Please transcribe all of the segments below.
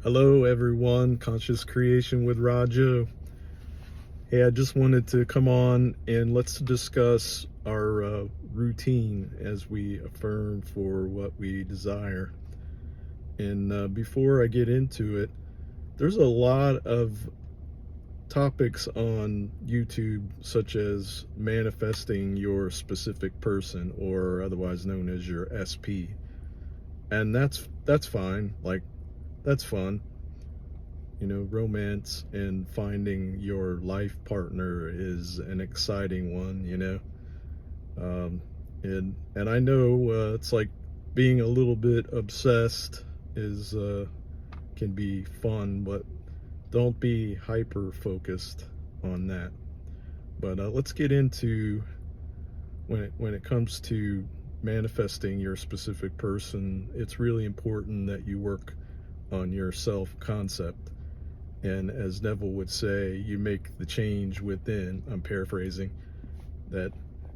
Hello everyone, Conscious Creation with Rahjo. Hey, I just wanted to come on and let's discuss our routine as we affirm for what we desire. And before I get into it, there's a lot of topics on YouTube such as manifesting your specific person, or otherwise known as your SP. And that's fine. Like, that's fun. Romance and finding your life partner is an exciting one. And I know it's like being a little bit obsessed is can be fun, but don't be hyper focused on that. But let's get into when it comes to manifesting your specific person. It's really important that you work on your self concept. And as Neville would say, you make the change within. I'm paraphrasing, that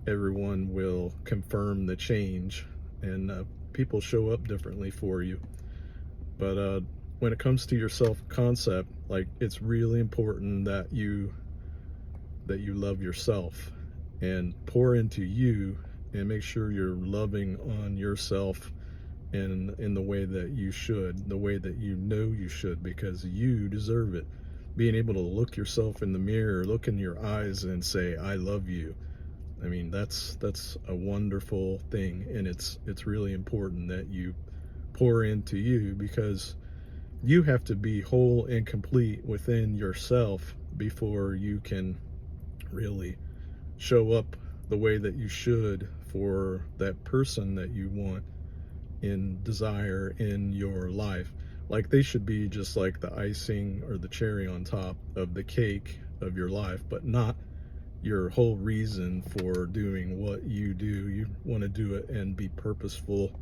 everyone will confirm the change, and people show up differently for you. But when it comes to your self-concept, like, it's really important that you love yourself and pour into you, and make sure you're loving on yourself in the way that you should, the way that you know you should, because you deserve it. Being able to look yourself in the mirror, look in your eyes and say, I love you. I mean, that's a wonderful thing, and it's really important that you pour into you, because you have to be whole and complete within yourself before you can really show up the way that you should for that person that you want in desire in your life. Like, they should be just like the icing or the cherry on top of the cake of your life, but not your whole reason for doing what you do. You want to do it and be purposeful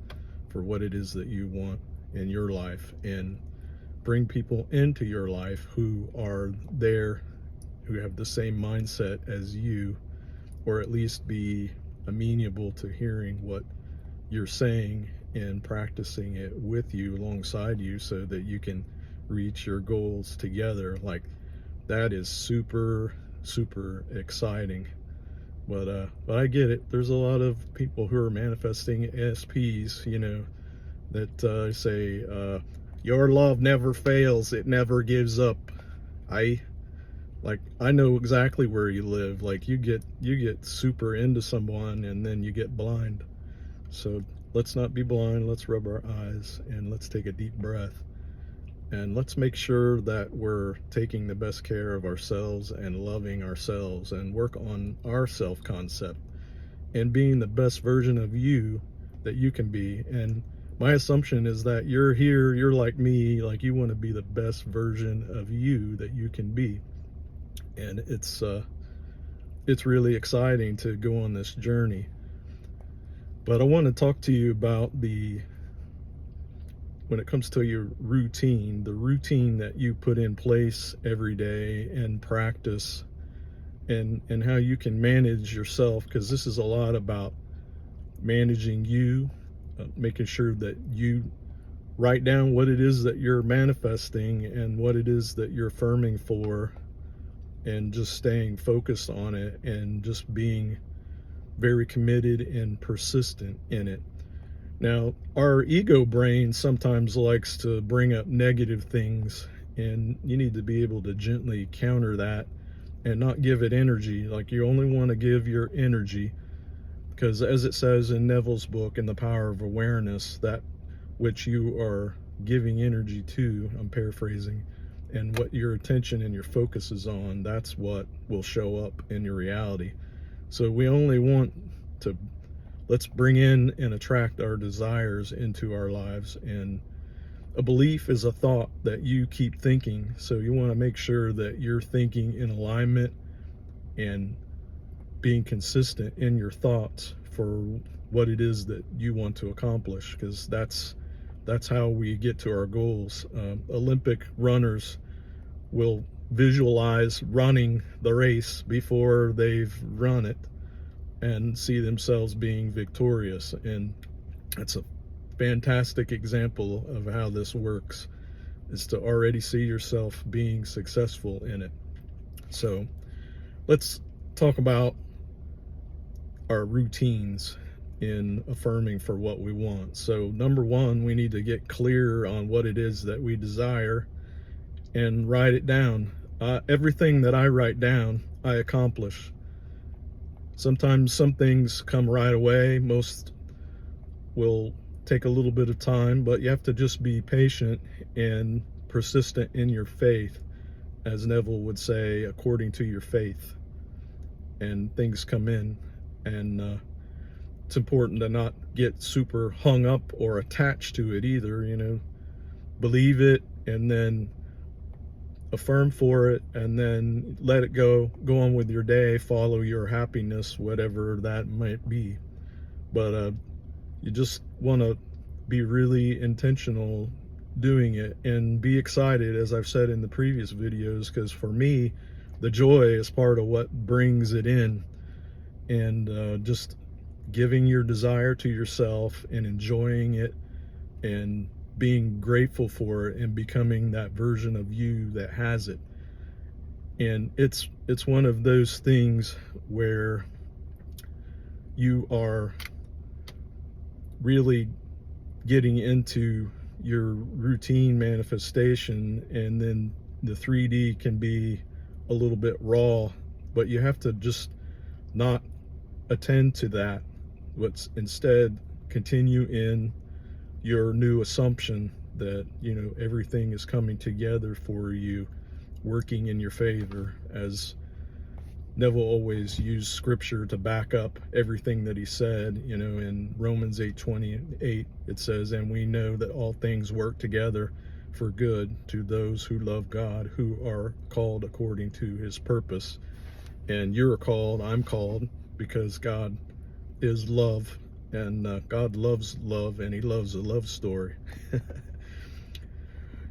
for what it is that you want in your life, and bring people into your life who are there, who have the same mindset as you, or at least be amenable to hearing what you're saying and practicing it with you, alongside you, so that you can reach your goals together. Like, that is super exciting. But I get it. There's a lot of people who are manifesting SPs, that say, your love never fails, it never gives up. I know exactly where you live. Like, you get super into someone and then you get blind. So let's not be blind. Let's rub our eyes and let's take a deep breath, and let's make sure that we're taking the best care of ourselves and loving ourselves, and work on our self-concept and being the best version of you that you can be. And my assumption is that you're here, you're like me, like, you want to be the best version of you that you can be. And it's really exciting to go on this journey. But I want to talk to you about when it comes to your routine, the routine that you put in place every day and practice, and how you can manage yourself, because this is a lot about managing you, making sure that you write down what it is that you're manifesting and what it is that you're affirming for, and just staying focused on it and just being very committed and persistent in it. Now, our ego brain sometimes likes to bring up negative things, and you need to be able to gently counter that and not give it energy. Like, you only want to give your energy, because as it says in Neville's book, in The Power of Awareness, that which you are giving energy to, I'm paraphrasing, and what your attention and your focus is on, that's what will show up in your reality. So we only want to, let's bring in and attract our desires into our lives. And a belief is a thought that you keep thinking. So you want to make sure that you're thinking in alignment and being consistent in your thoughts for what it is that you want to accomplish, because that's how we get to our goals. Olympic runners will visualize running the race before they've run it and see themselves being victorious. And that's a fantastic example of how this works. is to already see yourself being successful in it. So let's talk about our routines in affirming for what we want. So number one, we need to get clear on what it is that we desire and write it down. Everything that I write down, I accomplish. Sometimes some things come right away. Most will take a little bit of time, but you have to just be patient and persistent in your faith, as Neville would say, according to your faith. And things come in, and it's important to not get super hung up or attached to it either. Believe it and then affirm for it, and then let it go on with your day, follow your happiness, whatever that might be. But you just want to be really intentional doing it and be excited, as I've said in the previous videos, because for me, the joy is part of what brings it in. And just giving your desire to yourself and enjoying it and being grateful for it and becoming that version of you that has it. And it's one of those things where you are really getting into your routine manifestation, and then the 3D can be a little bit raw, but you have to just not attend to that. Let's instead continue in your new assumption that everything is coming together for you, working in your favor, as Neville always used scripture to back up everything that he said. In Romans 8:28 it says, "And we know that all things work together for good to those who love God, who are called according to his purpose." And you're called, I'm called, because God is love, and God loves love, and he loves a love story.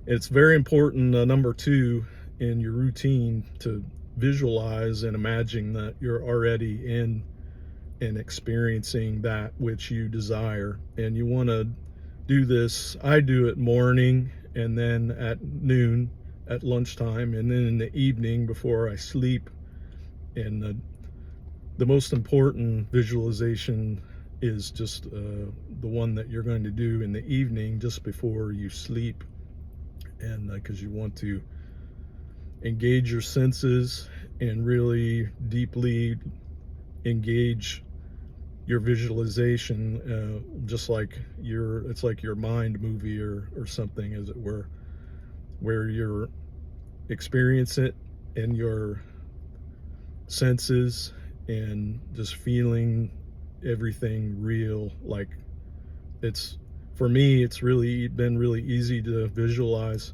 It's very important, number two, in your routine, to visualize and imagine that you're already in and experiencing that which you desire. And you want to do this. I do it morning, and then at noon, at lunchtime, and then in the evening before I sleep. And the most important visualization is just the one that you're going to do in the evening just before you sleep, and because you want to engage your senses and really deeply engage your visualization, just like it's like your mind movie or something, as it were, where you're experiencing it in your senses and just feeling everything real. Like, for me, it's really been really easy to visualize.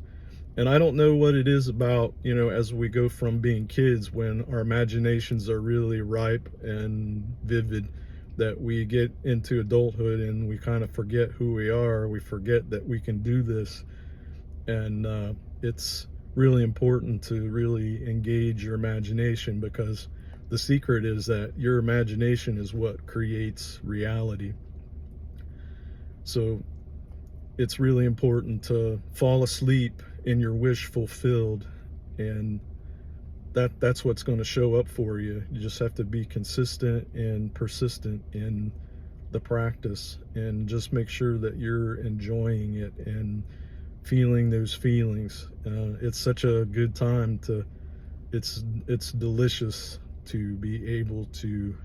And I don't know what it is about, as we go from being kids, when our imaginations are really ripe and vivid, that we get into adulthood and we kind of forget who we are. We forget that we can do this. And it's really important to really engage your imagination, because the secret is that your imagination is what creates reality. So it's really important to fall asleep in your wish fulfilled, and that's what's going to show up for you. You just have to be consistent and persistent in the practice, and just make sure that you're enjoying it and feeling those feelings. It's such a good time it's delicious to be able to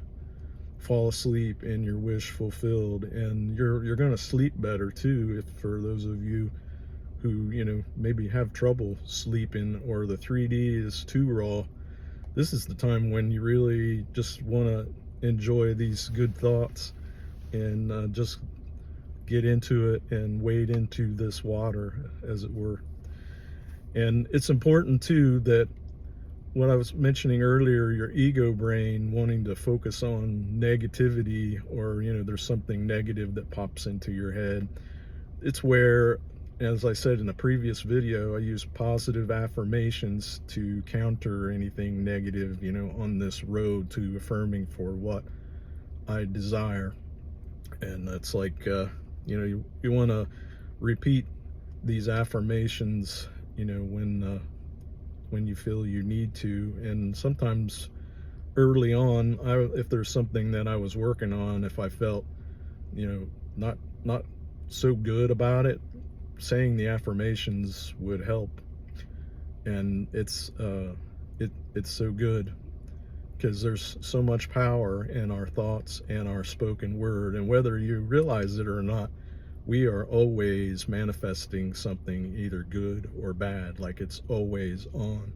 fall asleep in your wish fulfilled. And you're going to sleep better too, if for those of you who maybe have trouble sleeping, or the 3D is too raw. This is the time when you really just want to enjoy these good thoughts, and just get into it and wade into this water, as it were. And it's important too that what I was mentioning earlier, your ego brain wanting to focus on negativity, or there's something negative that pops into your head. It's where, as I said in a previous video, I use positive affirmations to counter anything negative, on this road to affirming for what I desire. And it's like, you want to repeat these affirmations you know, when you feel you need to. And sometimes early on, if there's something that I was working on, if I felt, you know, not so good about it, saying the affirmations would help. And it's so good, because there's so much power in our thoughts and our spoken word. And whether you realize it or not, we are always manifesting something, either good or bad, like it's always on.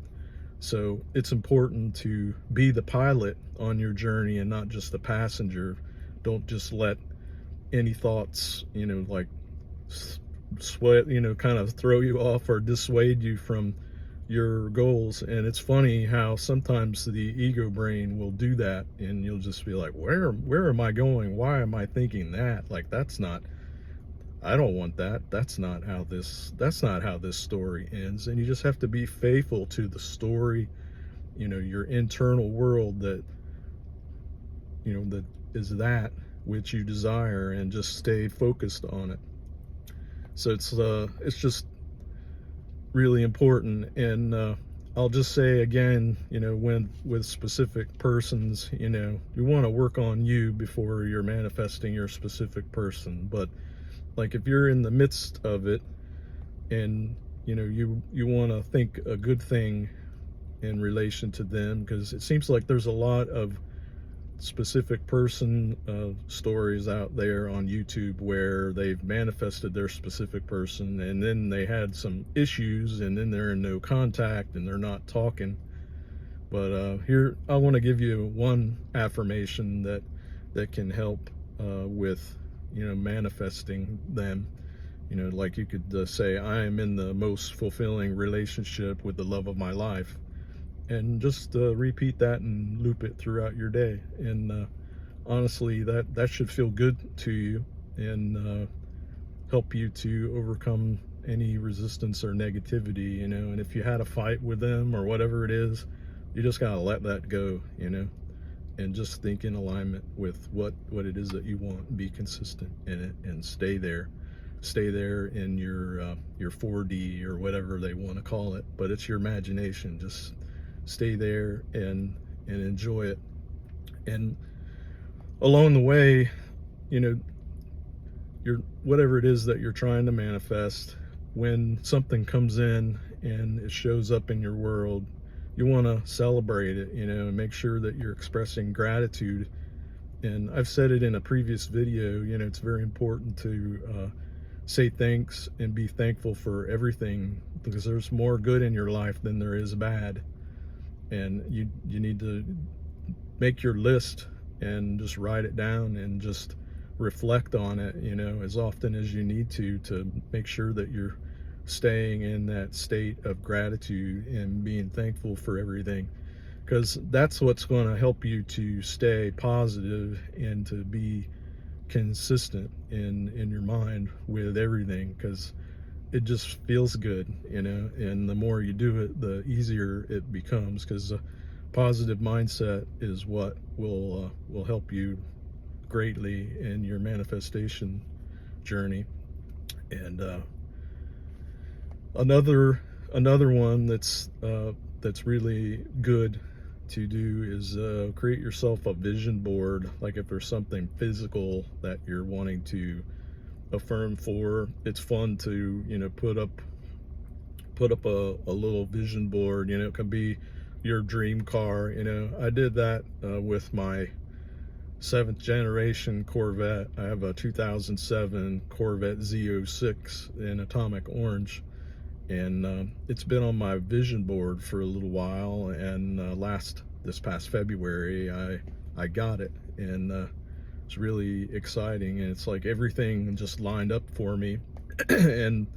So it's important to be the pilot on your journey and not just the passenger. Don't just let any thoughts, you know, like sweat, you know, kind of throw you off or dissuade you from your goals. And it's funny how sometimes the ego brain will do that, and you'll just be like, where am I going? Why am I thinking that? Like, I don't want that. That's not how this story ends. And you just have to be faithful to the story, you know, your internal world that, you know, that is that which you desire, and just stay focused on it. So it's just really important. And I'll just say again, you know, with specific persons, you know, you want to work on you before you're manifesting your specific person. But like, if you're in the midst of it, and you know, you want to think a good thing in relation to them, because it seems like there's a lot of specific person stories out there on YouTube where they've manifested their specific person, and then they had some issues, and then they're in no contact and they're not talking. But here, I want to give you one affirmation that can help with, you know, manifesting them. You know, like you could say, I am in the most fulfilling relationship with the love of my life. And just repeat that and loop it throughout your day. And honestly, that should feel good to you, and help you to overcome any resistance or negativity, you know. And if you had a fight with them or whatever it is, you just gotta let that go, you know, and just think in alignment with what it is that you want. Be consistent in it, and stay there in your 4D or whatever they want to call it. But it's your imagination. Just stay there and enjoy it. And along the way, you know, whatever it is that you're trying to manifest, when something comes in and it shows up in your world, you want to celebrate it, you know, and make sure that you're expressing gratitude. And I've said it in a previous video, you know, it's very important to say thanks and be thankful for everything, because there's more good in your life than there is bad. And you need to make your list and just write it down and just reflect on it, you know, as often as you need to make sure that you're staying in that state of gratitude and being thankful for everything, because that's what's going to help you to stay positive and to be consistent in your mind with everything, because it just feels good, you know. And the more you do it, the easier it becomes, because a positive mindset is what will help you greatly in your manifestation journey. And another one that's really good to do is create yourself a vision board. Like, if there's something physical that you're wanting to affirm for, it's fun to, you know, put up a little vision board. You know, it can be your dream car. You know, I did that with my 7th generation Corvette. I have a 2007 Corvette Z06 in atomic orange, and it's been on my vision board for a little while. And this past February, I got it, and it's really exciting. And it's like everything just lined up for me. And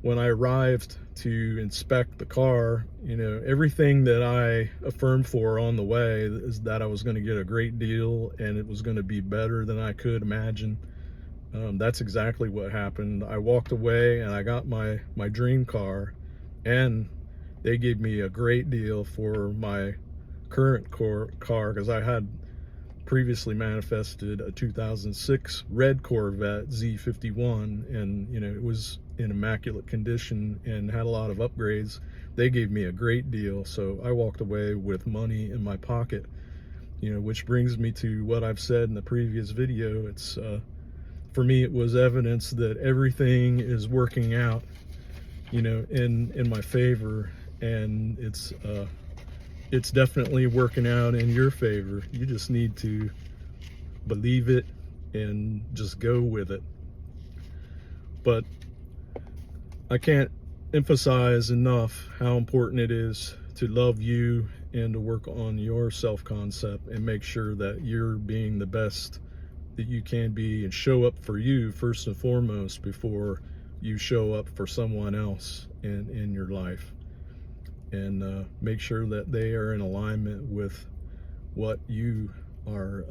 when I arrived to inspect the car, you know, everything that I affirmed for on the way is that I was going to get a great deal, and it was going to be better than I could imagine. That's exactly what happened. I walked away and I got my dream car, and they gave me a great deal for my current car, because I had previously manifested a 2006 red Corvette Z51, and you know, it was in immaculate condition and had a lot of upgrades. They gave me a great deal, so I walked away with money in my pocket, which brings me to what I've said in the previous video. It's for me, it was evidence that everything is working out, in my favor, and it's definitely working out in your favor. You just need to believe it and just go with it. But I can't emphasize enough how important it is to love you and to work on your self-concept and make sure that you're being the best that you can be, and show up for you first and foremost before you show up for someone else in your life, and make sure that they are in alignment with what you are,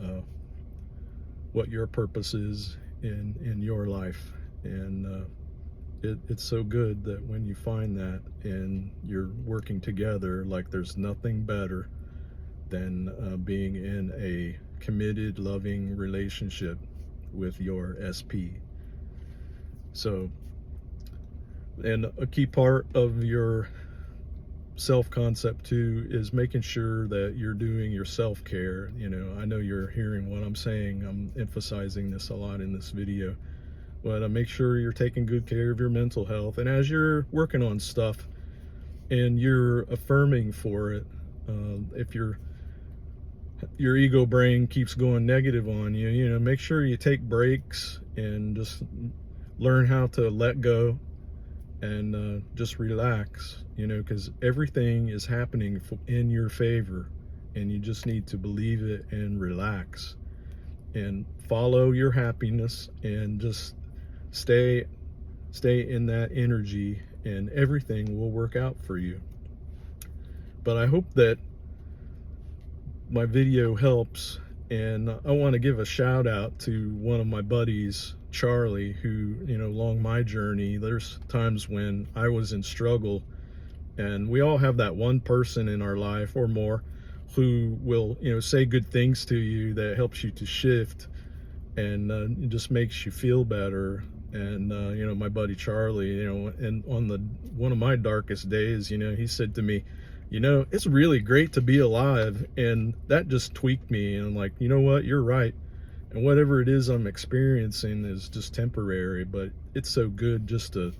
what your purpose is in your life. And it's so good that when you find that and you're working together, like there's nothing better than being in a committed, loving relationship with your SP. So, and a key part of your self-concept too is making sure that you're doing your self-care. I know you're hearing what I'm saying. I'm emphasizing this a lot in this video. But make sure you're taking good care of your mental health. And as you're working on stuff and you're affirming for it, if your ego brain keeps going negative on you, make sure you take breaks and just learn how to let go and just relax, because everything is happening in your favor, and you just need to believe it and relax and follow your happiness and just stay in that energy, and everything will work out for you. But I hope that my video helps, and I want to give a shout out to one of my buddies, Charlie, who, along my journey, there's times when I was in struggle, and we all have that one person in our life or more who will, say good things to you that helps you to shift, and it just makes you feel better. And my buddy Charlie, and on one of my darkest days, he said to me, it's really great to be alive. And that just tweaked me, and I'm like, you know what, you're right. And whatever it is I'm experiencing is just temporary, but it's so good just to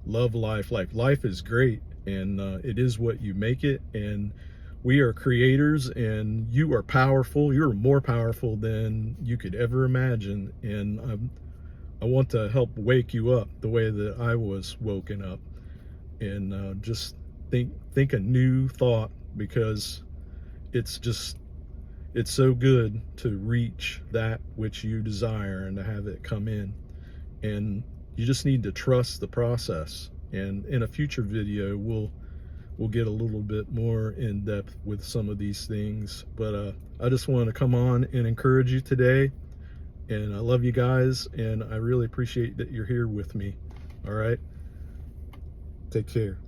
love life. Like, life is great, and it is what you make it. And we are creators, and you are powerful. You're more powerful than you could ever imagine. And I want to help wake you up the way that I was woken up, and just think a new thought, because it's so good to reach that which you desire and to have it come in. And you just need to trust the process. And in a future video, we'll get a little bit more in depth with some of these things. But I just want to come on and encourage you today. And I love you guys, and I really appreciate that you're here with me. All right? Take care.